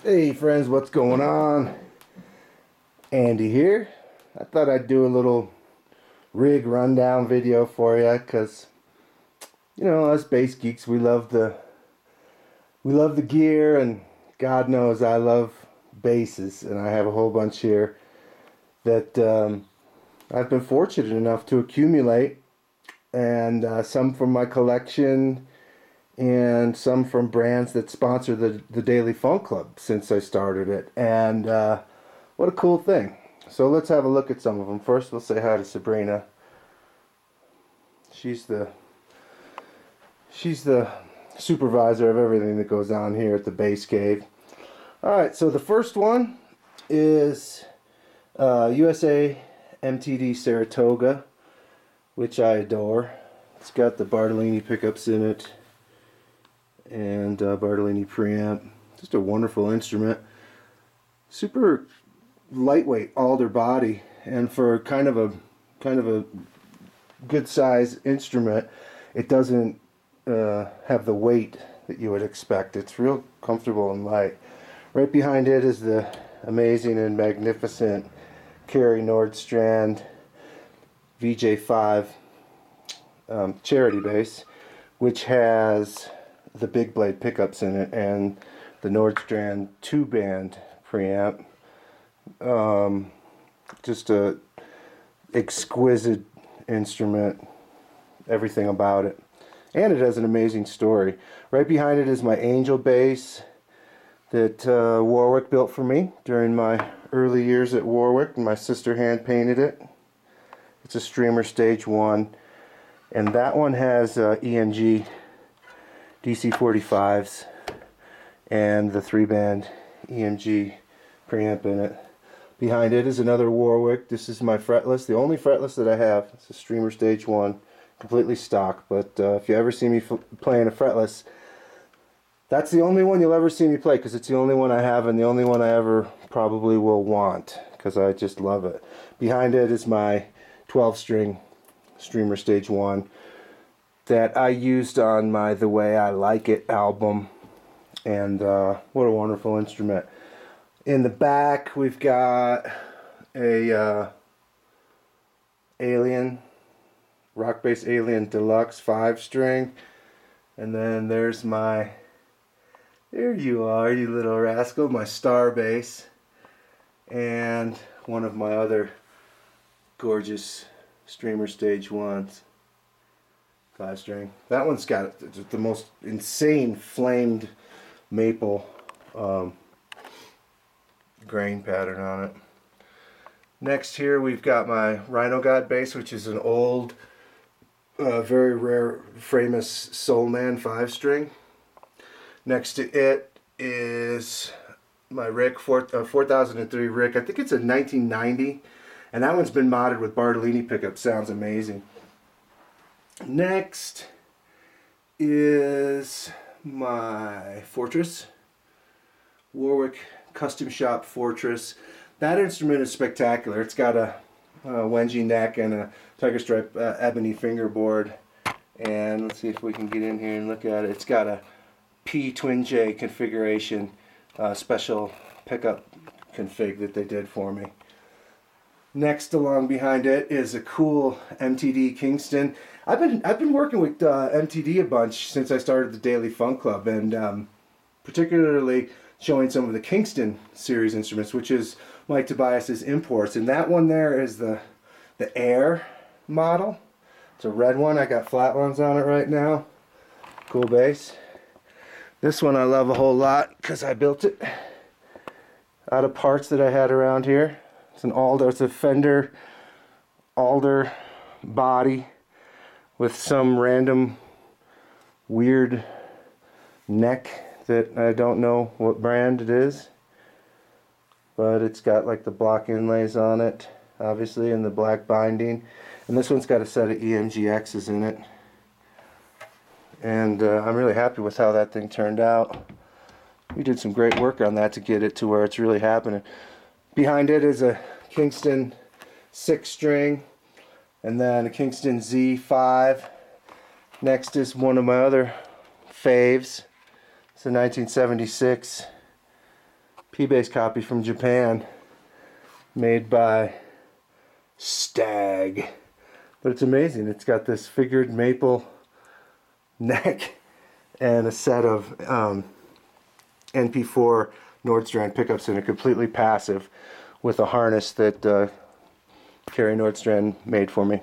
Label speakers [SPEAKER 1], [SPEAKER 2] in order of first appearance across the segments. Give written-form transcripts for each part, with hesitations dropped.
[SPEAKER 1] Hey friends, what's going on? Andy here. I thought I'd do a little rig rundown video for you because us bass geeks we love the gear, and God knows I love basses, and I have a whole bunch here that I've been fortunate enough to accumulate, and some from my collection and some from brands that sponsor the Daily Funk Club since I started it. And what a cool thing. So let's have a look at some of them. First, we'll say hi to Sabrina. She's the supervisor of everything that goes on here at the Bass Cave. All right, so the first one is USA MTD Saratoga, which I adore. It's got the Bartolini pickups in it and Bartolini preamp. Just a wonderful instrument. Super lightweight alder body, and for kind of a good size instrument, it doesn't have the weight that you would expect. It's real comfortable and light. Right behind it is the amazing and magnificent Cary Nordstrand VJ5 charity bass, which has the big blade pickups in it and the Nordstrand 2-band preamp. Just a exquisite instrument, everything about it, and it has an amazing story. Right behind it is my Angel bass that Warwick built for me during my early years at Warwick, and my sister hand painted it. It's a Streamer Stage 1, and that one has EMG DC45s and the 3-band EMG preamp in it. Behind it is another Warwick. This is my fretless, the only fretless that I have. It's a Streamer Stage 1, completely stock. But if you ever see me playing a fretless, that's the only one you'll ever see me play, because it's the only one I have and the only one I ever probably will want, because I just love it. Behind it is my 12-string Streamer Stage 1 that I used on my The Way I Like It album, and what a wonderful instrument. In the back we've got a Alien, Rock Bass Alien Deluxe 5-string, and then there's my, there you are, you little rascal, my Star bass, and one of my other gorgeous Streamer Stage 1s. 5-string. That one's got the most insane flamed maple grain pattern on it. Next here we've got my Rhino God bass, which is an old, very rare Framus Soulman 5-string. Next to it is my Rick 4003 Rick. I think it's a 1990, and that one's been modded with Bartolini pickup. Sounds amazing. Next is my Fortress, Warwick Custom Shop Fortress. That instrument is spectacular. It's got a Wenji neck and a Tiger Stripe ebony fingerboard. And let's see if we can get in here and look at it. It's got a P Twin J configuration, special pickup config that they did for me. Next along behind it is a cool MTD Kingston. I've been working with MTD a bunch since I started the Daily Funk Club, and particularly showing some of the Kingston series instruments, which is Mike Tobias's imports. And that one there is the Air model. It's a red one. I got flat ones on it right now. Cool bass. This one I love a whole lot because I built it out of parts that I had around here. It's an Alder, it's a Fender Alder body with some random weird neck that I don't know what brand it is, but it's got like the block inlays on it, obviously, and the black binding. And this one's got a set of EMGXs in it, and I'm really happy with how that thing turned out. We did some great work on that to get it to where it's really happening. Behind it is a Kingston 6-string, and then a Kingston Z5. Next is one of my other faves. It's a 1976 P-Bass copy from Japan, made by Stag. But it's amazing. It's got this figured maple neck and a set of NP4 Nordstrand pickups in it, completely passive, with a harness that Kerry Nordstrand made for me.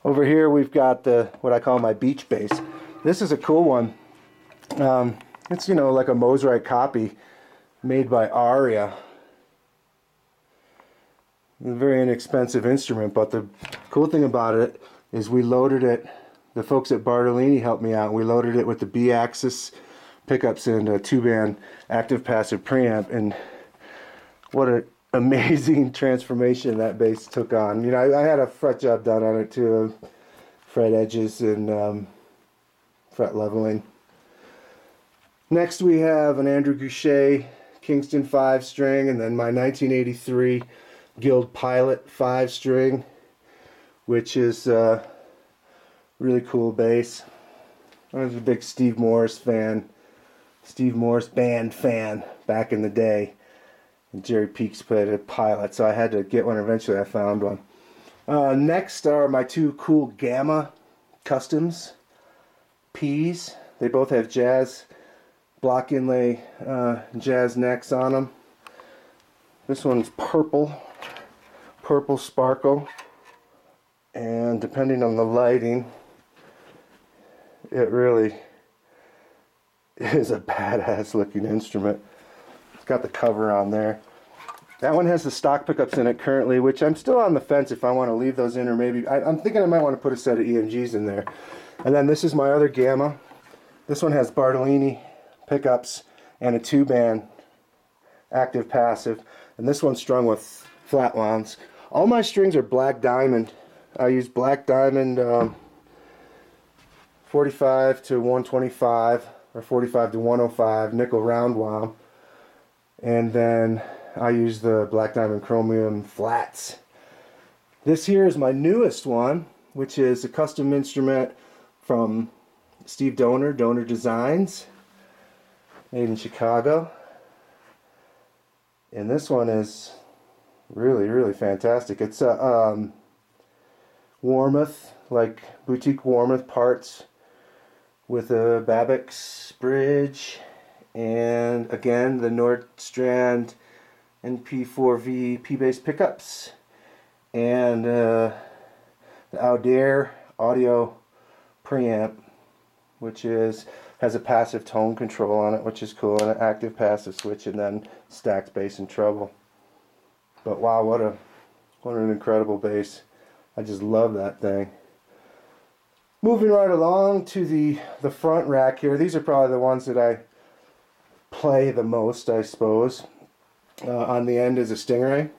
[SPEAKER 1] Over here we've got what I call my beach bass. This is a cool one. It's, you know, like a Mosrite copy made by Aria. A very inexpensive instrument, but the cool thing about it is we loaded it, the folks at Bartolini helped me out, we loaded it with the B-Axis pickups and a 2-band active passive preamp, and what an amazing transformation that bass took on. You know, I had a fret job done on it too, fret edges and fret leveling. Next we have an Andrew Goucher Kingston 5-string, and then my 1983 Guild Pilot 5-string, which is a really cool bass. I was a big Steve Morse fan, Steve Morse band fan back in the day. And Jerry Peaks played a Pilot, so I had to get one. Eventually I found one. Next are my two cool Gamma Customs Ps. They both have jazz block inlay jazz necks on them. This one's purple sparkle, and depending on the lighting, it really is a badass looking instrument. It's got the cover on there. That one has the stock pickups in it currently, which I'm still on the fence if I want to leave those in, or maybe I'm thinking I might want to put a set of EMGs in there. And then this is my other Gamma. This one has Bartolini pickups and a 2-band active passive, and this one's strung with flat wounds. All my strings are Black Diamond. I use Black Diamond 45 to 125 or 45 to 105 nickel round wound, and then I use the Black Diamond chromium flats. This here is my newest one, which is a custom instrument from Steve Donor, Donor Designs, made in Chicago. And this one is really, really fantastic. It's a Warmoth, like boutique Warmoth parts, with a Babix bridge, and again the Nordstrand NP4V P-Bass pickups, and the Audaire audio preamp, which has a passive tone control on it, which is cool, and an active passive switch, and then stacked bass and treble. But wow, what an incredible bass. I just love that thing. Moving right along to the front rack here. These are probably the ones that I play the most, I suppose. On the end is a Stingray.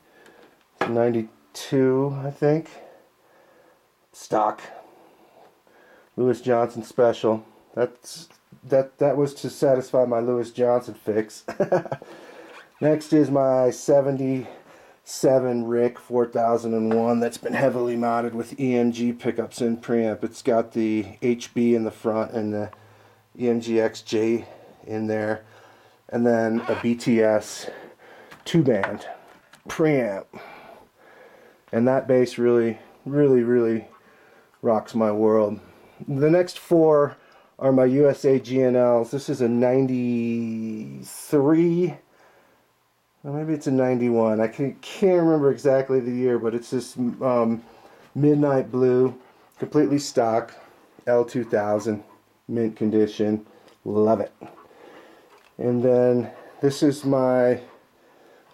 [SPEAKER 1] It's 92, I think. Stock. Louis Johnson special. That was to satisfy my Louis Johnson fix. Next is my 77 Rick 4001 that's been heavily modded with EMG pickups and preamp. It's got the HB in the front and the EMG XJ in there, and then a BTS 2-band preamp. And that bass really, really, really rocks my world. The next four are my USA GNLs. This is a 93, or maybe it's a 91. I can't remember exactly the year, but it's this midnight blue, completely stock, L2000, mint condition. Love it. And then this is my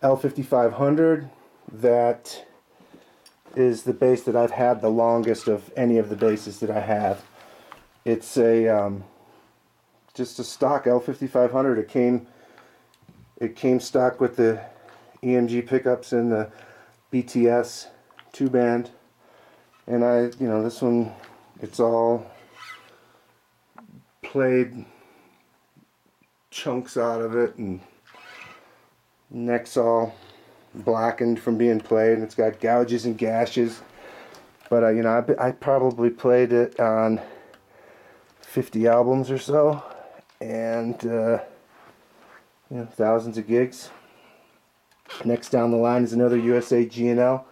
[SPEAKER 1] L5500. That is the bass that I've had the longest of any of the basses that I have. It's a just a stock L5500. It came stock with the EMG pickups and the BTS 2-band, and this one, it's all played chunks out of it, and neck's all blackened from being played, and it's got gouges and gashes. But I probably played it on 50 albums or so, and thousands of gigs. Next down the line is another USA G&L.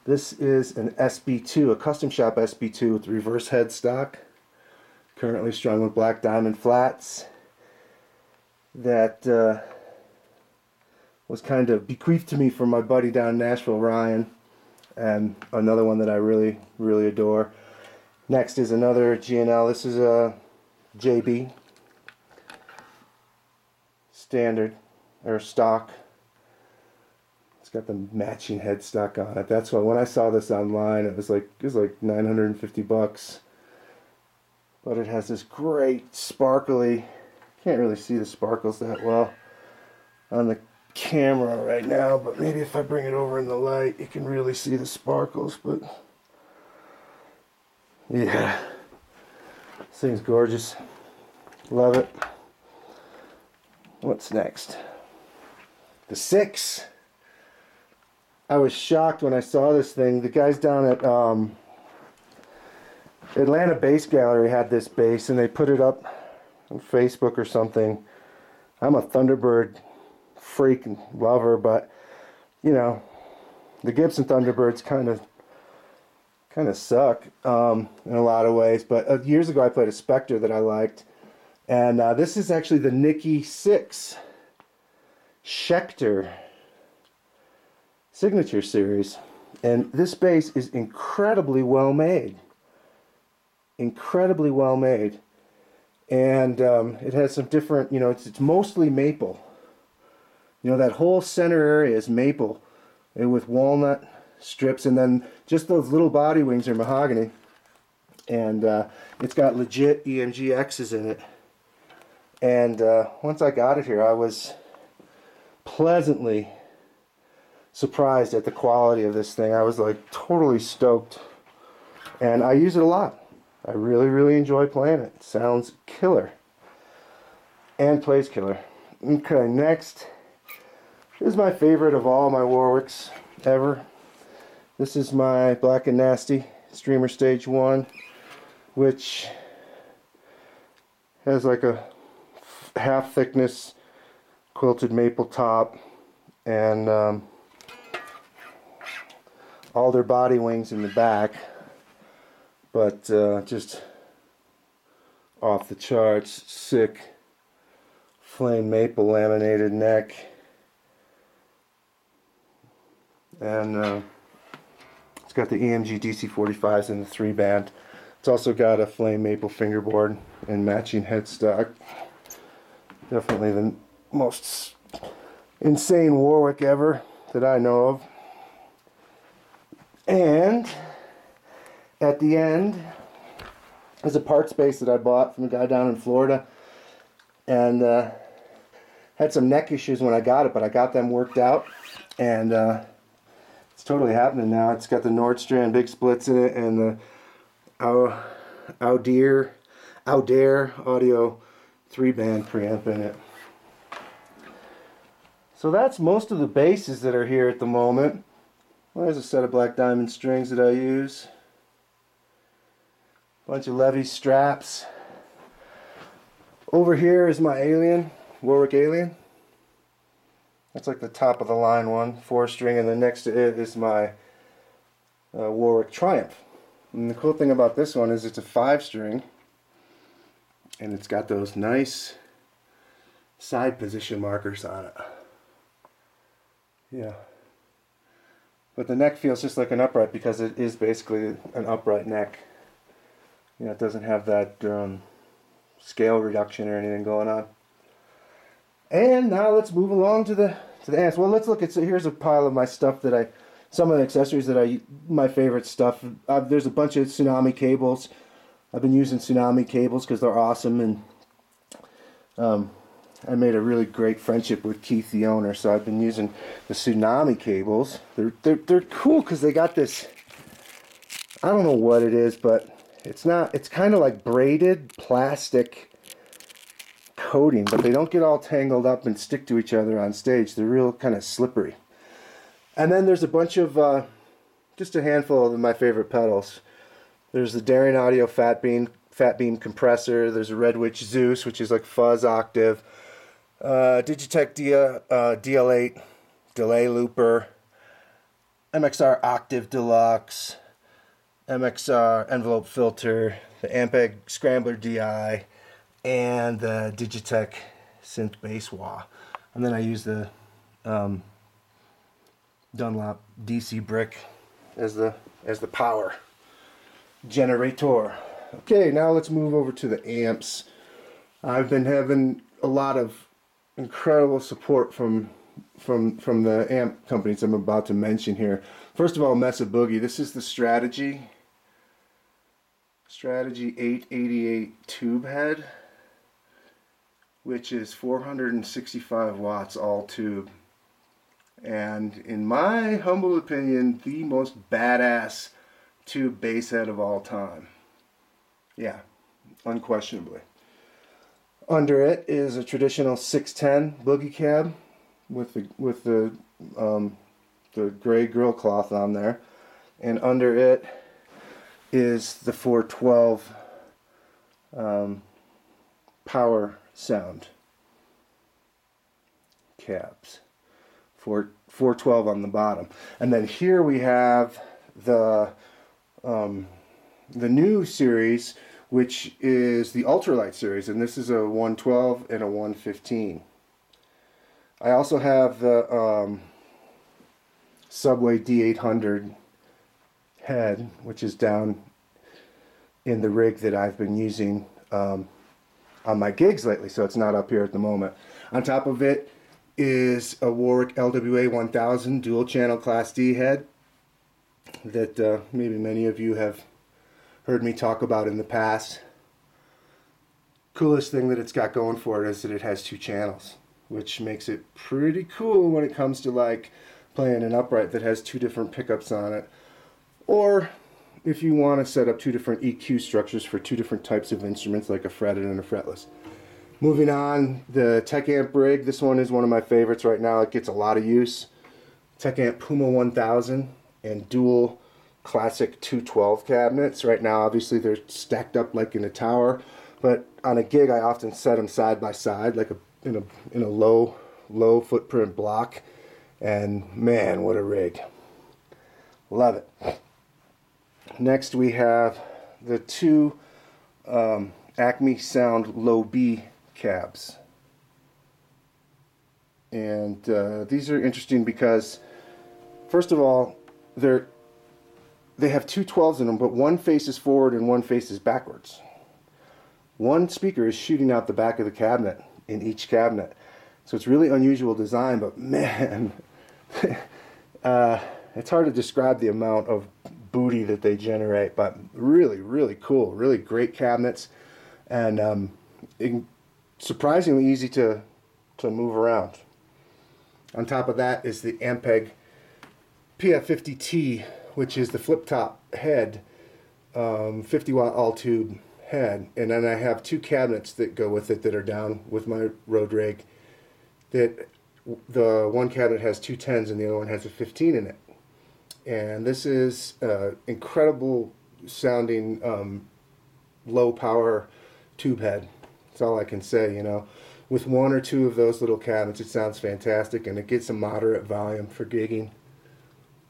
[SPEAKER 1] This is an SB2, a custom shop SB2 with reverse headstock. Currently strung with black diamond flats. That was kind of bequeathed to me from my buddy down in Nashville, Ryan. And another one that I really, really adore. Next is another G&L. This is a JB. Standard, or stock. It's got the matching headstock on it. That's why when I saw this online, it was like $950. But it has this great sparkly, can't really see the sparkles that well on the camera right now, but maybe if I bring it over in the light, you can really see the sparkles. But yeah, this thing's gorgeous. Love it. What's next? The 6. I was shocked when I saw this thing. The guys down at Atlanta Bass Gallery had this bass, and they put it up on Facebook or something. I'm a Thunderbird freak and lover, but you know, the Gibson Thunderbirds kind of suck in a lot of ways. But years ago, I played a Spectre that I liked, and this is actually the Nicky 6 Schecter Signature Series, and this bass is incredibly well made. Incredibly well made, and it has some different, you know, it's mostly maple. You know, that whole center area is maple, and with walnut strips, and then just those little body wings are mahogany, and it's got legit EMG X's in it. And once I got it here, I was pleasantly surprised at the quality of this thing. I was like totally stoked, and I use it a lot. I really, really enjoy playing it. It sounds killer. And plays killer. Okay, next. This is my favorite of all my Warwicks ever. This is my Black and Nasty Streamer Stage 1, which has like a half thickness quilted maple top and alder body wings in the back. But just off the charts, sick flame maple laminated neck, and it's got the EMG DC45s in the 3-band. It's also got a flame maple fingerboard and matching headstock. Definitely the most insane Warwick ever that I know of. And at the end is a part space that I bought from a guy down in Florida, and had some neck issues when I got it, but I got them worked out, and it's totally happening now. It's got the Nordstrand big splits in it and the Audaire Audio 3-band preamp in it. So that's most of the basses that are here at the moment. Well, there's a set of black diamond strings that I use. Bunch of Levy straps. Over here is my Alien, Warwick Alien. That's like the top of the line one, 4-string, and then next to it is my Warwick Triumph. And the cool thing about this one is it's a 5-string, and it's got those nice side position markers on it. Yeah. But the neck feels just like an upright because it is basically an upright neck. You know, it doesn't have that scale reduction or anything going on. And now let's move along to the amps. Well, let's look at, so here's a pile of my stuff that some of the accessories that my favorite stuff. There's a bunch of Tsunami cables. I've been using Tsunami cables because they're awesome, and I made a really great friendship with Keith, the owner, so I've been using the Tsunami cables. They're cool because they got this, I don't know what it is, but it's kind of like braided plastic coating, but they don't get all tangled up and stick to each other on stage. They're real kind of slippery. And then there's a bunch of, just a handful of my favorite pedals. There's the Daring Audio Fat Beam compressor. There's a Red Witch Zeus, which is like fuzz octave. Digitech DL8 delay looper, MXR Octave Deluxe, MXR envelope filter, the Ampeg Scrambler DI, and the Digitech Synth Bass Wah. And then I use the Dunlop DC brick as the power generator. Okay, now let's move over to the amps. I've been having a lot of incredible support from the amp companies I'm about to mention here. First of all, Mesa Boogie. This is the Strategy 888 tube head, which is 465 watts all tube, and in my humble opinion, the most badass tube bass head of all time. Yeah, unquestionably. Under it is a traditional 610 Boogie cab with the gray grill cloth on there, and under it is the 412 power sound cabs, 412 on the bottom. And then here we have the new series, which is the Ultralight series, and this is a 112 and a 115. I also have the Subway D800 head, which is down in the rig that I've been using on my gigs lately, so it's not up here at the moment. On top of it is a Warwick LWA 1000 dual channel Class D head that maybe many of you have heard me talk about in the past. Coolest thing that it's got going for it is that it has 2 channels, which makes it pretty cool when it comes to like playing an upright that has 2 different pickups on it, or if you want to set up 2 different EQ structures for 2 different types of instruments, like a fretted and a fretless. Moving on, the Tech Amp rig. This one is one of my favorites right now. It gets a lot of use. Tech Amp Puma 1000 and dual classic 212 cabinets. Right now, obviously, they're stacked up like in a tower, but on a gig, I often set them side by side, like in a low footprint block. And man, what a rig! Love it. Next, we have the 2 Acme Sound Low B cabs, and these are interesting because, first of all, they have 2 12s in them, but one faces forward and one faces backwards. One speaker is shooting out the back of the cabinet in each cabinet, so it's really unusual design. But man, it's hard to describe the amount of booty that they generate, but really, really cool, really great cabinets, and surprisingly easy to move around. On top of that is the Ampeg PF50T, which is the flip top head, 50 watt all tube head, and then I have 2 cabinets that go with it that are down with my road rig. That the one cabinet has 2 10s and the other one has a 15 in it. And this is incredible sounding low power tube head. That's all I can say, you know. With 1 or 2 of those little cabinets, it sounds fantastic, and it gets a moderate volume for gigging.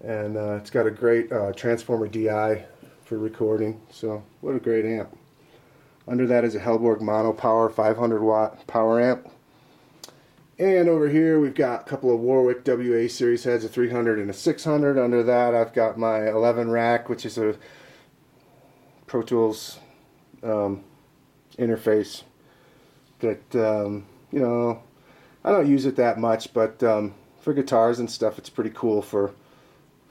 [SPEAKER 1] And it's got a great transformer DI for recording. So what a great amp. Under that is a Hellborg Mono Power 500 watt power amp. And over here we've got a couple of Warwick WA series heads, a 300 and a 600. Under that I've got my 11 rack, which is a Pro Tools interface that, you know, I don't use it that much, but for guitars and stuff it's pretty cool for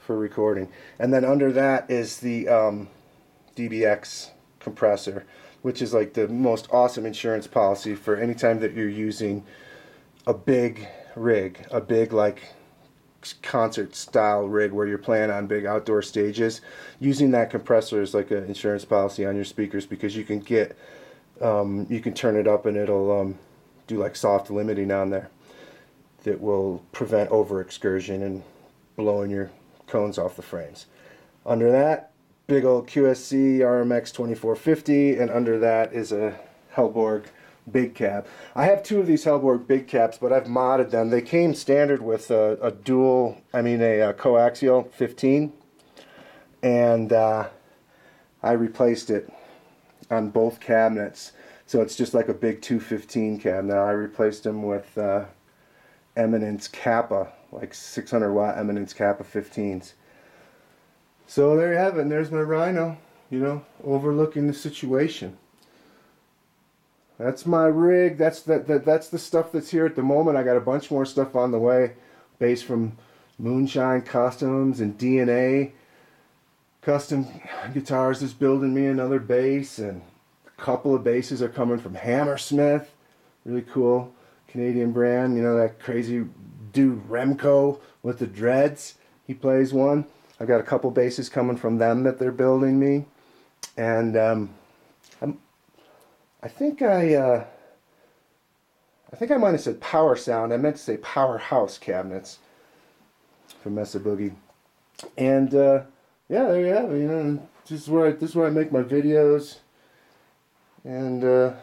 [SPEAKER 1] recording. And then under that is the DBX compressor, which is like the most awesome insurance policy for any time that you're using a big rig, a big like concert style rig where you're playing on big outdoor stages. Using that compressor is like an insurance policy on your speakers, because you can get you can turn it up and it'll do like soft limiting on there that will prevent over excursion and blowing your cones off the frames. Under that, big old QSC RMX 2450, and under that is a Hellborg big cab. I have two of these Hellborg big cabs, but I've modded them. They came standard with a coaxial 15, and I replaced it on both cabinets. So it's just like a big 215 cab. Now I replaced them with Eminence Kappa, like 600 watt Eminence Kappa 15s. So there you have it, and there's my Rhino, you know, overlooking the situation. That's my rig. That's the stuff that's here at the moment. I got a bunch more stuff on the way. Bass from Moonshine Customs and DNA Custom Guitars is building me another bass, and a couple of basses are coming from Hammersmith. Really cool Canadian brand. You know, that crazy dude Remco with the dreads. He plays one. I've got a couple basses coming from them that they're building me, and I think I might have said Power Sound. I meant to say Powerhouse Cabinets from Mesa Boogie. And yeah, there you have it. You know, this is where I make my videos, and this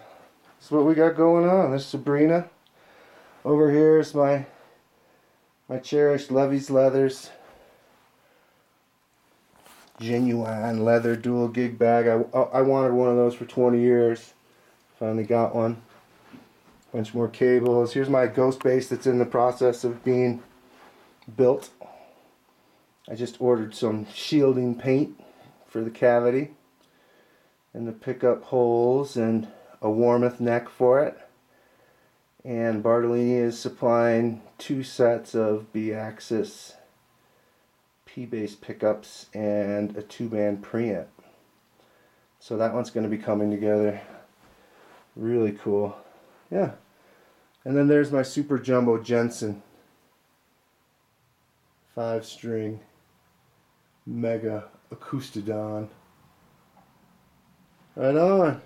[SPEAKER 1] is what we got going on. There's Sabrina. Over here is my cherished Levy's Leathers genuine leather dual gig bag. I wanted one of those for 20 years. Finally got one. Bunch more cables. Here's my ghost bass that's in the process of being built. I just ordered some shielding paint for the cavity and the pickup holes and a Warmoth neck for it. And Bartolini is supplying 2 sets of B-axis P-bass pickups and a 2-band preamp. So that one's going to be coming together. Really cool. Yeah. And then there's my Super Jumbo Jensen 5-string Mega Acoustodon. Right on.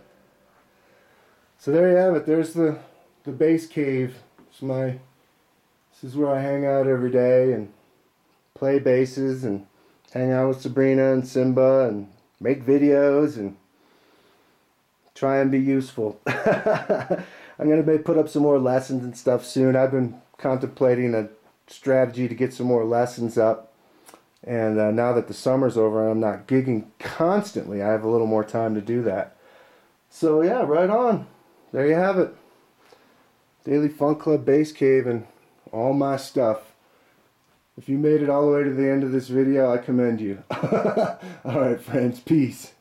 [SPEAKER 1] So there you have it. There's the bass cave. This is where I hang out every day and play basses and hang out with Sabrina and Simba and make videos and try and be useful. I'm going to put up some more lessons and stuff soon. I've been contemplating a strategy to get some more lessons up. And now that the summer's over and I'm not gigging constantly, I have a little more time to do that. So yeah, right on. There you have it. Daily Funk Club Bass Cave and all my stuff. If you made it all the way to the end of this video, I commend you. Alright friends, peace.